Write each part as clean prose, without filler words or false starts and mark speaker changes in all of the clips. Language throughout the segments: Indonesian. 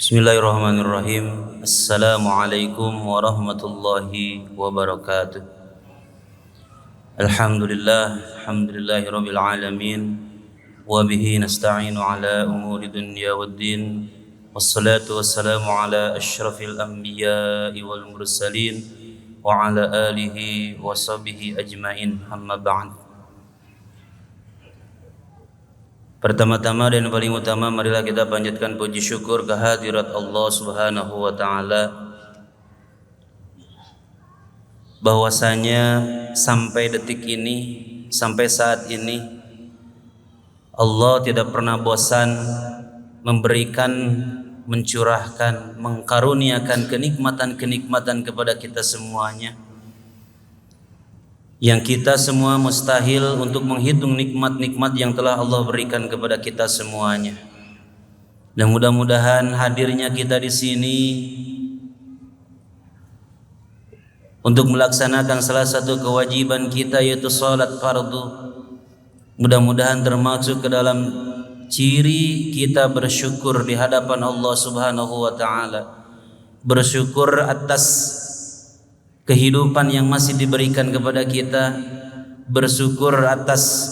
Speaker 1: Bismillahirrahmanirrahim. Assalamualaikum warahmatullahi wabarakatuh. Alhamdulillahi rabbil alamin. Wa bihi nasta'inu ala umuri dunya waddin. Wassalatu wassalamu ala asyrafil anbiya'i wal mursalin wa ala alihi wa sahbihi ajmain. Amma ba'd. Pertama-tama dan paling utama, marilah kita panjatkan puji syukur kehadirat Allah Subhanahu wa taala, bahwasanya sampai detik ini, sampai saat ini, Allah tidak pernah bosan memberikan, mencurahkan, mengkaruniakan kenikmatan-kenikmatan kepada kita semuanya, yang kita semua mustahil untuk menghitung nikmat-nikmat yang telah Allah berikan kepada kita semuanya. Dan mudah-mudahan hadirnya kita di sini untuk melaksanakan salah satu kewajiban kita, yaitu salat fardu, mudah-mudahan termasuk ke dalam ciri kita bersyukur di hadapan Allah Subhanahu wa taala. Bersyukur atas kehidupan yang masih diberikan kepada kita, bersyukur atas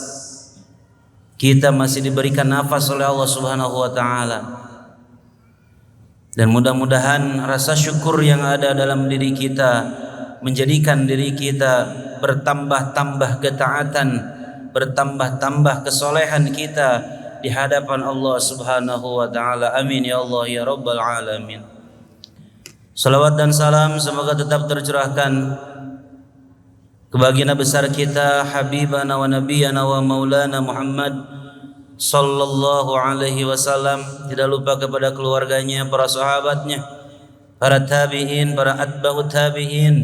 Speaker 1: kita masih diberikan nafas oleh Allah Subhanahu wa taala. Dan mudah-mudahan rasa syukur yang ada dalam diri kita menjadikan diri kita bertambah-tambah ketaatan, bertambah-tambah kesolehan kita di hadapan Allah Subhanahu wa taala. Amin ya Allah ya rabbal alamin. Salawat dan salam semoga tetap tercurahkan ke baginda besar kita, habibana wa nabiyana wa maulana Muhammad sallallahu alaihi wasallam, tidak lupa kepada keluarganya, para sahabatnya, para tabi'in, para atba'ut tabi'in,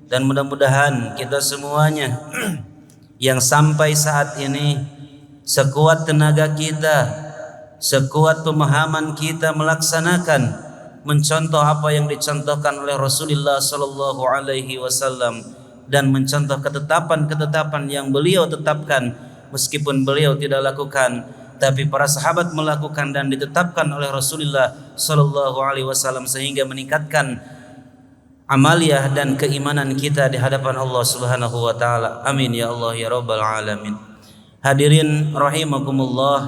Speaker 1: dan mudah-mudahan kita semuanya yang sampai saat ini sekuat tenaga kita, sekuat pemahaman kita melaksanakan, mencontoh apa yang dicontohkan oleh Rasulullah sallallahu alaihi wasallam, dan mencontoh ketetapan-ketetapan yang beliau tetapkan meskipun beliau tidak lakukan, tapi para sahabat melakukan dan ditetapkan oleh Rasulullah sallallahu alaihi wasallam, sehingga meningkatkan amaliyah dan keimanan kita di hadapan Allah Subhanahu wa taala. Amin ya Allah ya rabbal alamin. Hadirin rahimakumullah,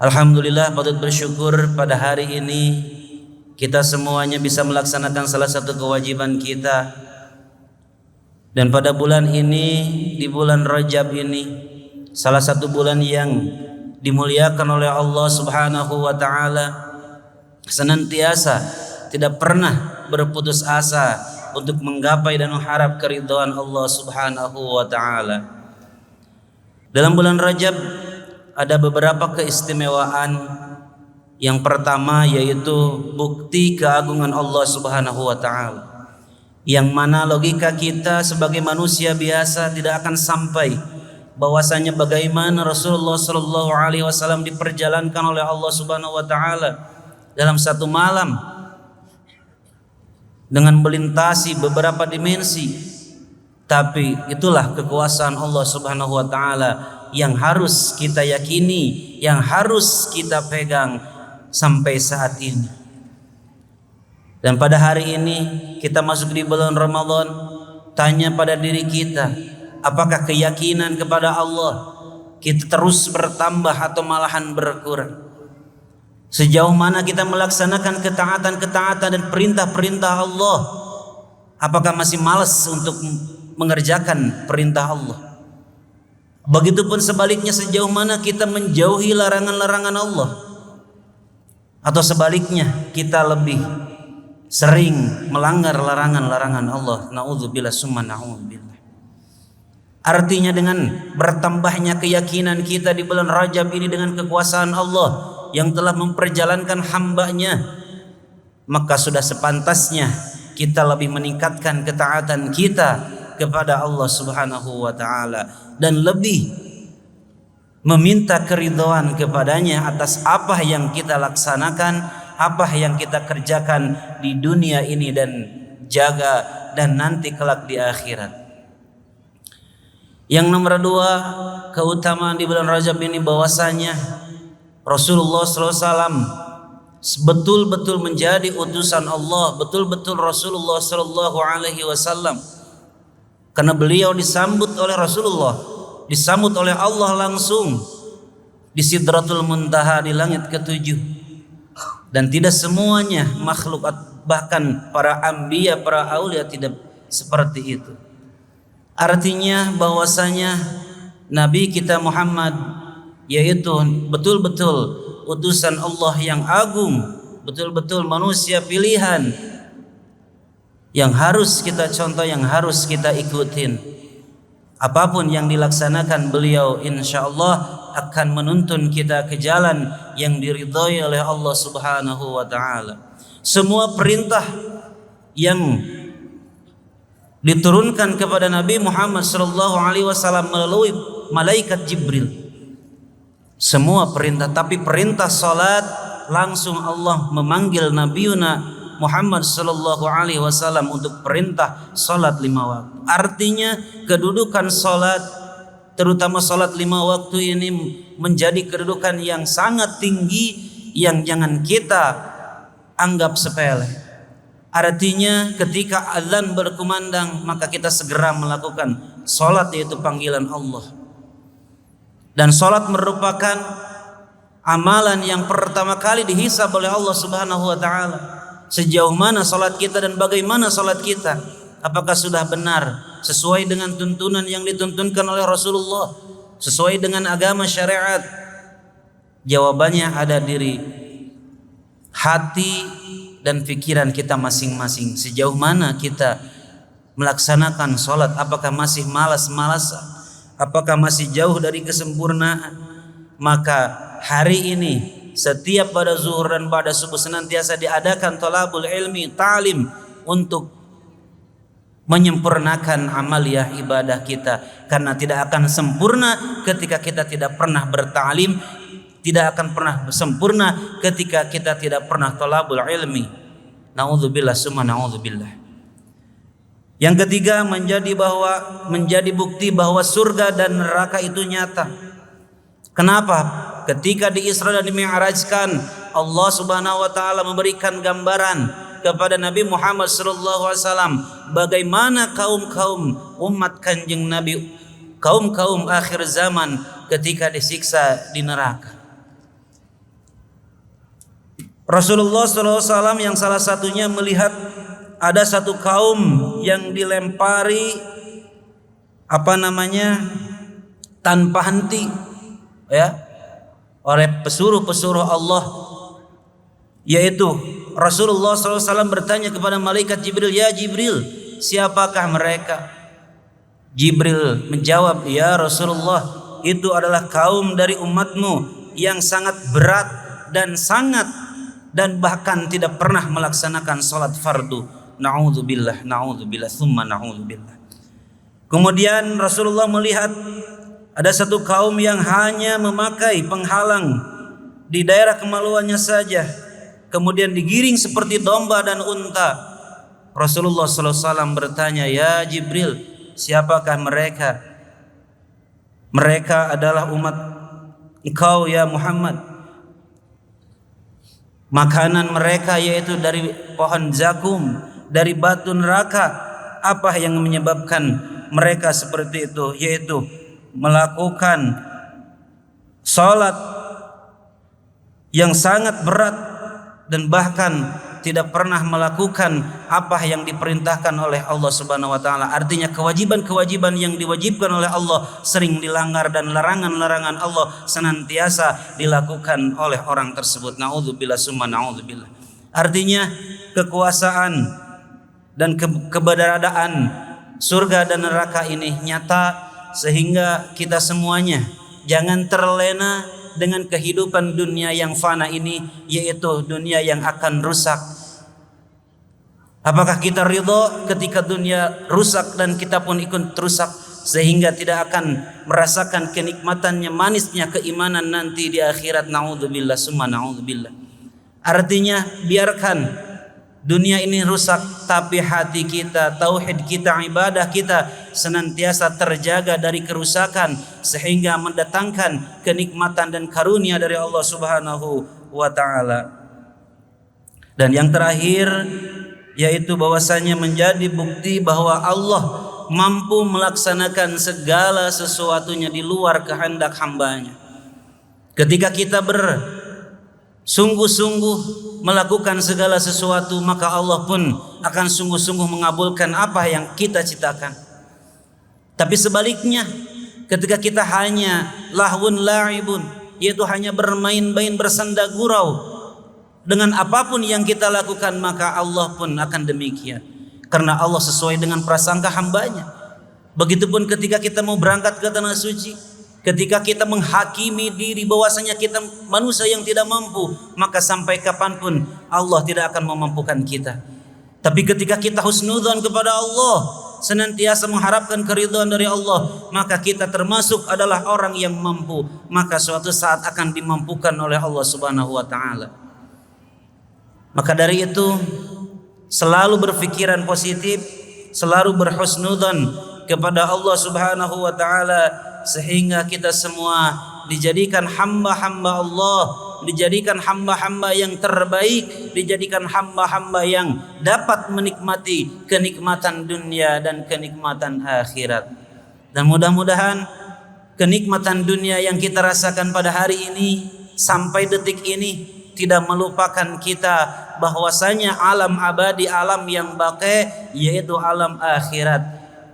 Speaker 1: alhamdulillah, patut bersyukur pada hari ini kita semuanya bisa melaksanakan salah satu kewajiban kita. Dan pada bulan ini, di bulan Rajab ini, salah satu bulan yang dimuliakan oleh Allah Subhanahu wa taala, senantiasa tidak pernah berputus asa untuk menggapai dan mengharap keridhaan Allah Subhanahu wa taala. Dalam bulan Rajab ada beberapa keistimewaan. Yang pertama yaitu bukti keagungan Allah Subhanahu wa taala, yang mana logika kita sebagai manusia biasa tidak akan sampai bahwasanya bagaimana Rasulullah sallallahu alaihi wasallam diperjalankan oleh Allah Subhanahu wa taala dalam satu malam dengan melintasi beberapa dimensi. Tapi itulah kekuasaan Allah Subhanahu wa taala yang harus kita yakini, yang harus kita pegang sampai saat ini. Dan pada hari ini kita masuk di bulan Ramadan, tanya pada diri kita, apakah keyakinan kepada Allah kita terus bertambah atau malahan berkurang? Sejauh mana kita melaksanakan ketaatan-ketaatan dan perintah-perintah Allah? Apakah masih malas untuk mengerjakan perintah Allah? Begitupun sebaliknya, sejauh mana kita menjauhi larangan-larangan Allah? Atau sebaliknya, kita lebih sering melanggar larangan-larangan Allah. Na'udzubillah summa na'udzubillah. Artinya dengan bertambahnya keyakinan kita di bulan Rajab ini dengan kekuasaan Allah yang telah memperjalankan hambanya, maka sudah sepantasnya kita lebih meningkatkan ketaatan kita kepada Allah Subhanahu wa taala dan lebih meminta keridhaan kepadanya atas apa yang kita laksanakan, apa yang kita kerjakan di dunia ini dan nanti kelak di akhirat. Yang nomor dua, keutamaan di bulan Rajab ini bahwasanya Rasulullah SAW betul-betul menjadi utusan Allah, betul-betul Rasulullah sallallahu alaihi wasallam. Karena beliau disambut oleh Rasulullah, disambut oleh Allah langsung di Sidratul Muntaha di langit ketujuh. Dan tidak semuanya makhluk, bahkan para anbiya, para aulia tidak seperti itu. Artinya bahwasanya Nabi kita Muhammad yaitu betul-betul utusan Allah yang agung, betul-betul manusia pilihan yang harus kita contoh, yang harus kita ikutin. Apapun yang dilaksanakan beliau insyaallah akan menuntun kita ke jalan yang diridhai oleh Allah Subhanahu wa taala. Semua perintah yang diturunkan kepada Nabi Muhammad sallallahu alaihi wasallam melalui malaikat Jibril. Semua perintah, tapi perintah salat langsung Allah memanggil Nabiuna Muhammad sallallahu alaihi wasallam untuk perintah salat 5 waktu. Artinya kedudukan salat, terutama salat 5 waktu ini menjadi kedudukan yang sangat tinggi yang jangan kita anggap sepele. Artinya ketika azan berkumandang maka kita segera melakukan salat, yaitu panggilan Allah. Dan salat merupakan amalan yang pertama kali dihisab oleh Allah Subhanahu wa taala. Sejauh mana salat kita dan bagaimana salat kita? Apakah sudah benar sesuai dengan tuntunan yang dituntunkan oleh Rasulullah, sesuai dengan agama syariat? Jawabannya ada di hati dan pikiran kita masing-masing. Sejauh mana kita melaksanakan salat? Apakah masih malas-malasan? Apakah masih jauh dari kesempurnaan? Maka hari ini setiap pada zuhur dan pada subuh senantiasa diadakan thalabul ilmi, ta'lim, untuk menyempurnakan amaliyah ibadah kita. Karena tidak akan sempurna ketika kita tidak pernah berta'lim, tidak akan pernah sempurna ketika kita tidak pernah thalabul ilmi. Na'udzubillah summa na'udzubillah. Yang ketiga menjadi bukti bahwa surga dan neraka itu nyata. Kenapa? Ketika di Isra dan Mi'rajkan, Allah Subhanahu wa taala memberikan gambaran kepada Nabi Muhammad sallallahu alaihi wasallam bagaimana kaum-kaum umat Kanjeng Nabi, kaum-kaum akhir zaman ketika disiksa di neraka. Rasulullah sallallahu alaihi wasallam yang salah satunya melihat ada satu kaum yang dilempari tanpa henti, ya, oleh pesuruh-pesuruh Allah, yaitu Rasulullah SAW bertanya kepada malaikat Jibril, ya Jibril, siapakah mereka? Jibril menjawab, ya Rasulullah, itu adalah kaum dari umatmu yang sangat berat dan bahkan tidak pernah melaksanakan salat fardu. Na'udzubillah, na'udzubillah, thumma na'udzubillah. Kemudian Rasulullah melihat ada satu kaum yang hanya memakai penghalang di daerah kemaluannya saja, kemudian digiring seperti domba dan unta. Rasulullah SAW bertanya, ya Jibril, siapakah mereka? Mereka adalah umat engkau ya Muhammad. Makanan mereka yaitu dari pohon zakum, dari batu neraka. Apa yang menyebabkan mereka seperti itu? Yaitu melakukan salat yang sangat berat dan bahkan tidak pernah melakukan apa yang diperintahkan oleh Allah Subhanahu wa taala. Artinya kewajiban-kewajiban yang diwajibkan oleh Allah sering dilanggar dan larangan-larangan Allah senantiasa dilakukan oleh orang tersebut. Nauzubillah summa nauzubillah. Artinya kekuasaan dan keberadaan surga dan neraka ini nyata, sehingga kita semuanya jangan terlena dengan kehidupan dunia yang fana ini, yaitu dunia yang akan rusak. Apakah kita ridho ketika dunia rusak dan kita pun ikut rusak, sehingga tidak akan merasakan kenikmatannya, manisnya keimanan nanti di akhirat? Na'udzubillah summa na'udzubillah. Artinya biarkan dunia ini rusak, tapi hati kita, tauhid kita, ibadah kita senantiasa terjaga dari kerusakan, sehingga mendatangkan kenikmatan dan karunia dari Allah Subhanahu wa taala. Dan yang terakhir yaitu bahwasanya menjadi bukti bahwa Allah mampu melaksanakan segala sesuatunya di luar kehendak hambanya. Ketika kita bersungguh-sungguh melakukan segala sesuatu, maka Allah pun akan sungguh-sungguh mengabulkan apa yang kita citakan. Tapi sebaliknya, ketika kita hanya lahwun la'ibun, yaitu hanya bermain-main, bersanda gurau dengan apapun yang kita lakukan, maka Allah pun akan demikian. Karena Allah sesuai dengan prasangka hambanya. Begitupun ketika kita mau berangkat ke tanah suci, ketika kita menghakimi diri bahwasanya kita manusia yang tidak mampu, maka sampai kapanpun Allah tidak akan memampukan kita. Tapi ketika kita husnudzon kepada Allah, senantiasa mengharapkan keridhaan dari Allah, maka kita termasuk adalah orang yang mampu, maka suatu saat akan dimampukan oleh Allah Subhanahu wa taala. Maka dari itu selalu berpikiran positif, selalu berhusnudzon kepada Allah Subhanahu wa taala, sehingga kita semua dijadikan hamba-hamba Allah, dijadikan hamba-hamba yang terbaik, dijadikan hamba-hamba yang dapat menikmati kenikmatan dunia dan kenikmatan akhirat. Dan mudah-mudahan kenikmatan dunia yang kita rasakan pada hari ini sampai detik ini tidak melupakan kita bahwasanya alam abadi, alam yang baqi, yaitu alam akhirat.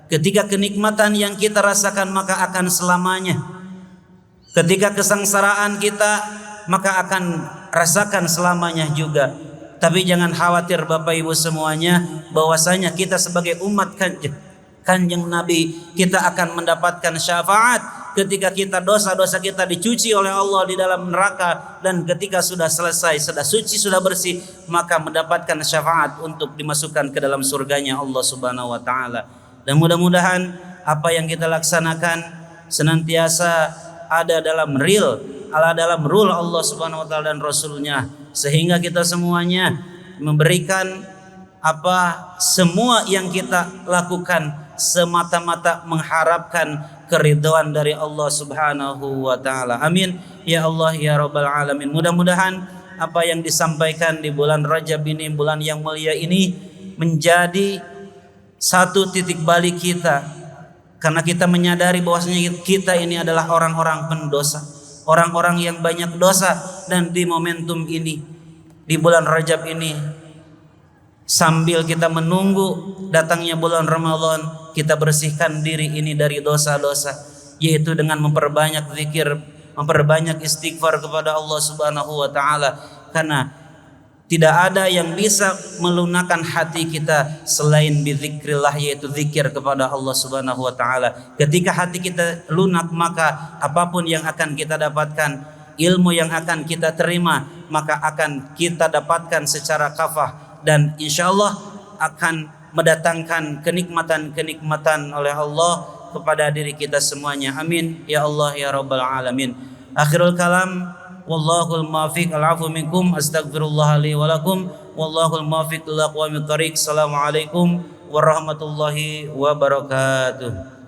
Speaker 1: Ketika kenikmatan yang kita rasakan maka akan selamanya. Ketika kesengsaraan kita maka akan rasakan selamanya juga. Tapi jangan khawatir Bapak Ibu semuanya, bahwasanya kita sebagai umat Kanjeng Nabi, kita akan mendapatkan syafaat ketika kita dosa-dosa kita dicuci oleh Allah di dalam neraka, dan ketika sudah selesai, sudah suci, sudah bersih, maka mendapatkan syafaat untuk dimasukkan ke dalam surganya Allah Subhanahu wa taala. Dan mudah-mudahan apa yang kita laksanakan senantiasa ada dalam dalam rule Allah Subhanahu wa taala dan Rasulnya, sehingga kita semuanya memberikan semua yang kita lakukan semata-mata mengharapkan keridhaan dari Allah Subhanahu wa taala. Amin ya Allah ya rabbal alamin. Mudah-mudahan apa yang disampaikan di bulan Rajab ini, bulan yang mulia ini, menjadi satu titik balik kita, karena kita menyadari bahwasanya kita ini adalah orang-orang pendosa, orang-orang yang banyak dosa. Dan di momentum ini, di bulan Rajab ini, sambil kita menunggu datangnya bulan Ramadan, kita bersihkan diri ini dari dosa-dosa, yaitu dengan memperbanyak zikir, memperbanyak istighfar kepada Allah Subhanahu wa taala. Karena tidak ada yang bisa melunakkan hati kita selain bizikrillah, yaitu zikir kepada Allah Subhanahu wa taala. Ketika hati kita lunak, maka apapun yang akan kita dapatkan, ilmu yang akan kita terima, maka akan kita dapatkan secara kafah, dan insyaallah akan mendatangkan kenikmatan-kenikmatan oleh Allah kepada diri kita semuanya. Amin ya Allah ya rabbal alamin. Akhirul kalam, wallahul muwaffiq, al-'afwu minkum, astaghfirullah li wa lakum, wallahul muwaffiq ila aqwamit thariq. Assalamualaikum warahmatullahi wabarakatuh.